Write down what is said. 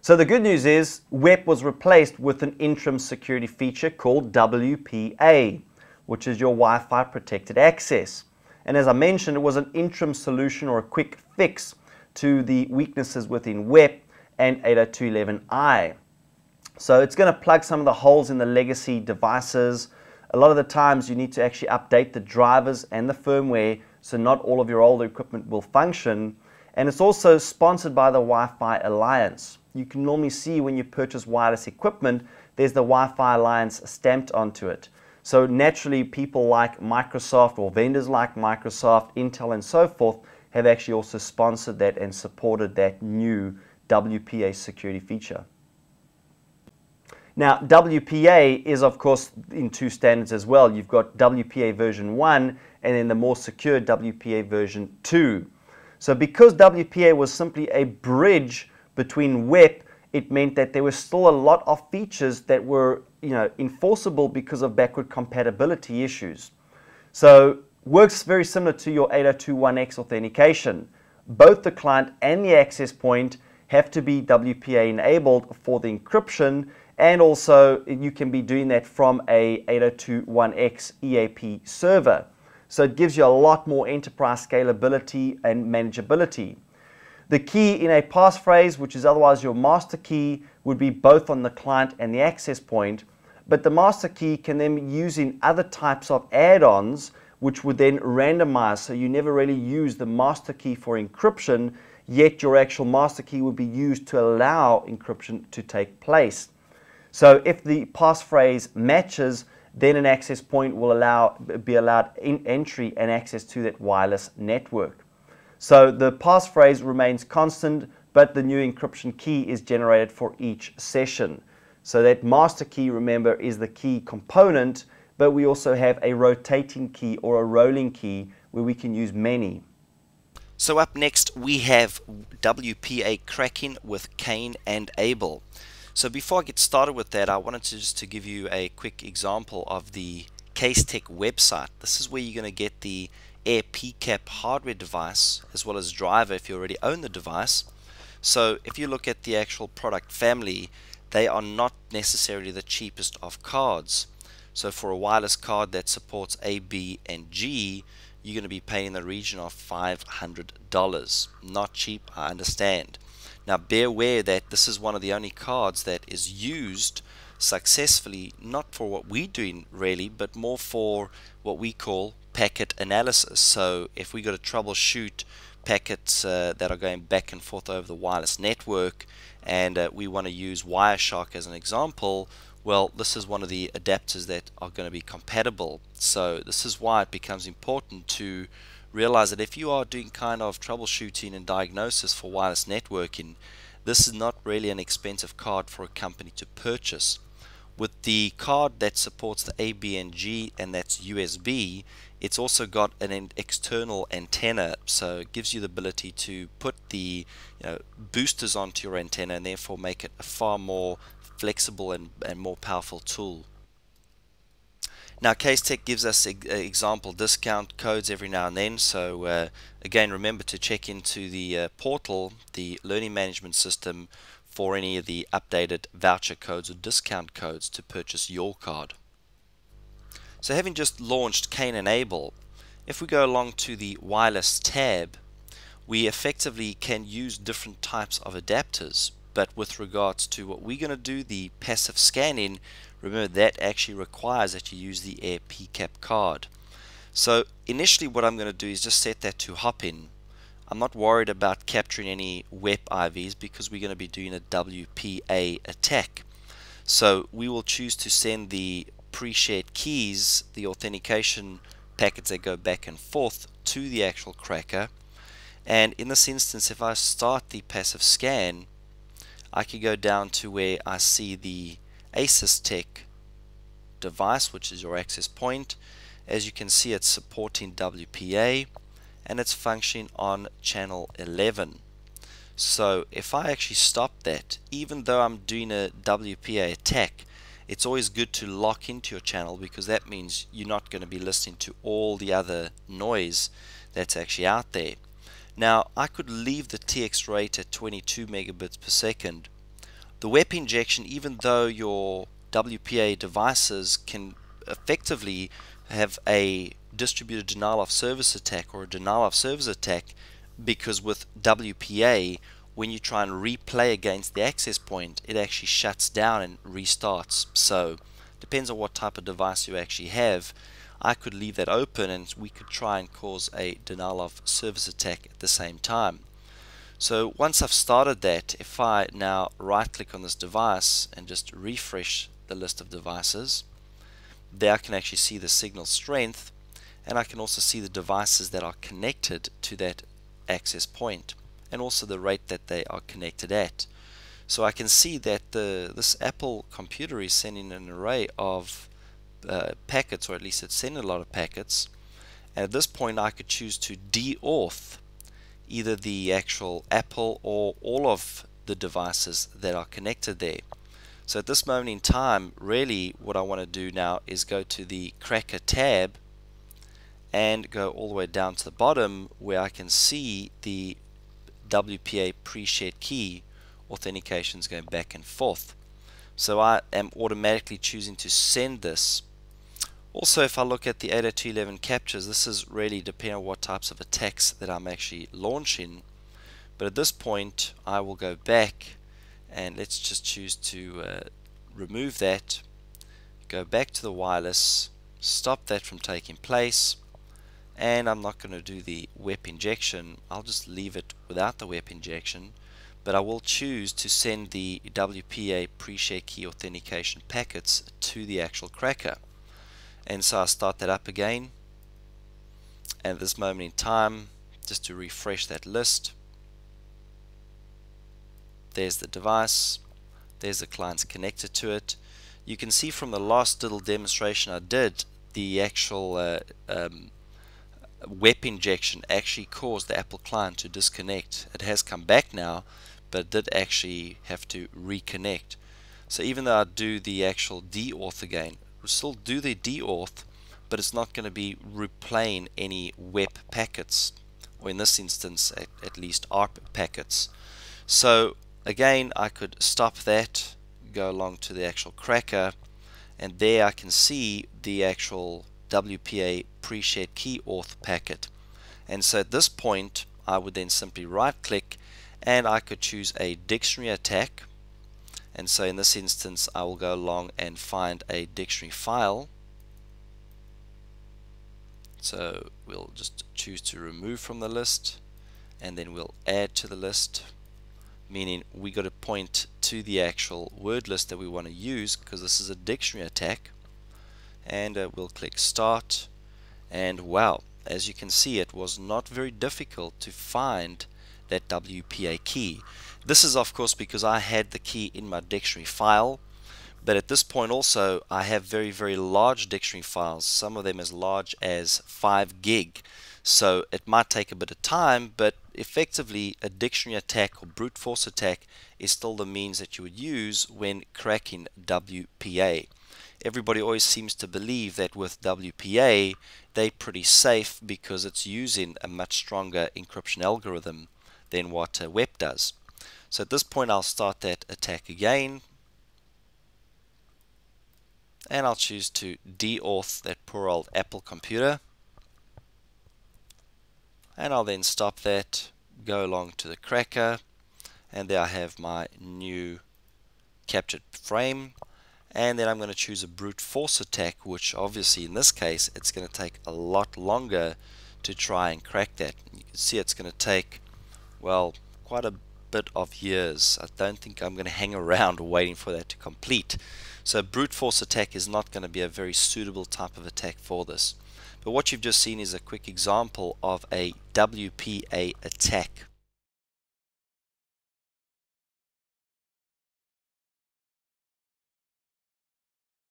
So the good news is WEP was replaced with an interim security feature called WPA, which is your Wi-Fi protected access. And as I mentioned, it was an interim solution or a quick fix to the weaknesses within WEP and 802.11i. So it's going to plug some of the holes in the legacy devices. A lot of the times you need to actually update the drivers and the firmware, so not all of your older equipment will function. And it's also sponsored by the Wi-Fi Alliance. You can normally see when you purchase wireless equipment, there's the Wi-Fi Alliance stamped onto it. So naturally, people like Microsoft or vendors like Microsoft, Intel and so forth have actually also sponsored that and supported that new WPA security feature. Now, WPA is, of course, in two standards as well. You've got WPA version 1 and then the more secure WPA version 2. So because WPA was simply a bridge between WEP, it meant that there was still a lot of features that were enforceable because of backward compatibility issues. So works very similar to your 802.1x authentication. Both the client and the access point have to be WPA enabled for the encryption, and also you can be doing that from a 802.1x EAP server. So it gives you a lot more enterprise scalability and manageability. The key in a passphrase, which is otherwise your master key, would be both on the client and the access point, but the master key can then be used in other types of add-ons which would then randomize, so you never really use the master key for encryption, yet your actual master key would be used to allow encryption to take place. So if the passphrase matches, then an access point will be allowed entry and access to that wireless network. So the passphrase remains constant, but the new encryption key is generated for each session. So that master key, remember, is the key component, but we also have a rotating key or a rolling key where we can use many. So up next we have WPA Cracking with Cain and Abel. So before I get started with that, I wanted to give you a quick example of the Casetech website. This is where you're going to get the Air PCAP hardware device as well as driver if you already own the device. So if you look at the actual product family, they are not necessarily the cheapest of cards. So for a wireless card that supports A, B and G, you're going to be paying in the region of $500. Not cheap, I understand. Now bear aware that this is one of the only cards that is used successfully, not for what we're doing really, but more for what we call packet analysis. So if we got to troubleshoot packets that are going back and forth over the wireless network, and we want to use Wireshark as an example, well, this is one of the adapters that are going to be compatible. So this is why it becomes important to realize that if you are doing kind of troubleshooting and diagnosis for wireless networking, this is not really an expensive card for a company to purchase. With the card that supports the A, B and G, and that's USB, it's also got an external antenna, so it gives you the ability to put the boosters onto your antenna and therefore make it a far more flexible and more powerful tool. Now Casetech gives us example discount codes every now and then, so again remember to check into the portal, the learning management system, for any of the updated voucher codes or discount codes to purchase your card. So having just launched Cain and Abel, if we go along to the wireless tab, we effectively can use different types of adapters, but with regards to what we're going to do, the passive scanning, remember that actually requires that you use the Air PCAP card. So initially what I'm going to do is just set that to hop-in. I'm not worried about capturing any WEP IVs because we're going to be doing a WPA attack. So we will choose to send the pre-shared keys, the authentication packets that go back and forth, to the actual cracker. And in this instance, if I start the passive scan, I can go down to where I see the ASYS device, which is your access point. As you can see, it's supporting WPA and it's functioning on channel 11. So if I actually stop that, even though I'm doing a WPA attack, it's always good to lock into your channel, because that means you're not going to be listening to all the other noise that's actually out there. Now I could leave the TX rate at 22 megabits per second, The web injection, even though your WPA devices can effectively have a distributed denial of service attack or a denial of service attack, because with WPA, when you try and replay against the access point, it actually shuts down and restarts. So depends on what type of device you actually have. I could leave that open and we could try and cause a denial of service attack at the same time. So once I've started that, if I now right click on this device and just refresh the list of devices, there I can actually see the signal strength, and I can also see the devices that are connected to that access point and also the rate that they are connected at. So I can see that this Apple computer is sending an array of packets, or at least it's sending a lot of packets, and at this point I could choose to de-auth either the actual Apple or all of the devices that are connected there. So at this moment in time, really what I want to do now is go to the Cracker tab and go all the way down to the bottom where I can see the WPA pre-shared key authentications going back and forth. So I am automatically choosing to send this. Also, if I look at the 802.11 captures, this is really depending on what types of attacks that I'm actually launching. But at this point, I will go back and let's just choose to remove that, go back to the wireless, stop that from taking place, and I'm not going to do the WP injection. I'll just leave it without the WP injection, but I will choose to send the WPA pre-share key authentication packets to the actual cracker. And so I start that up again, and at this moment in time, just to refresh that list, there's the device, there's the clients connected to it. You can see from the last little demonstration I did, the actual WP injection actually caused the Apple client to disconnect. It has come back now, but it did actually have to reconnect. So even though I do the actual de-auth again, we'll still do the de-auth, but it's not going to be replaying any WP packets, or in this instance at least ARP packets. So again, I could stop that, go along to the actual cracker, and there I can see the actual WPA pre-shared key auth packet. And so at this point I would then simply right click and I could choose a dictionary attack, and so in this instance I will go along and find a dictionary file. So we'll just choose to remove from the list, and then we'll add to the list, meaning we got to point to the actual word list that we want to use because this is a dictionary attack. And we'll click start, and wow, as you can see, it was not very difficult to find that WPA key. This is of course because I had the key in my dictionary file, but at this point also I have very large dictionary files, some of them as large as 5 gig. So it might take a bit of time, but effectively a dictionary attack or brute force attack is still the means that you would use when cracking WPA. Everybody always seems to believe that with WPA they're pretty safe because it's using a much stronger encryption algorithm than what Wpa does. So at this point I'll start that attack again, and I'll choose to de-auth that poor old Apple computer, and I'll then stop that, go along to the cracker, and there I have my new captured frame. And then I'm going to choose a brute force attack, which obviously in this case it's going to take a lot longer to try and crack that. You can see it's going to take, well, quite a bit of years. I don't think I'm going to hang around waiting for that to complete. So brute force attack is not going to be a very suitable type of attack for this. But what you've just seen is a quick example of a WPA attack.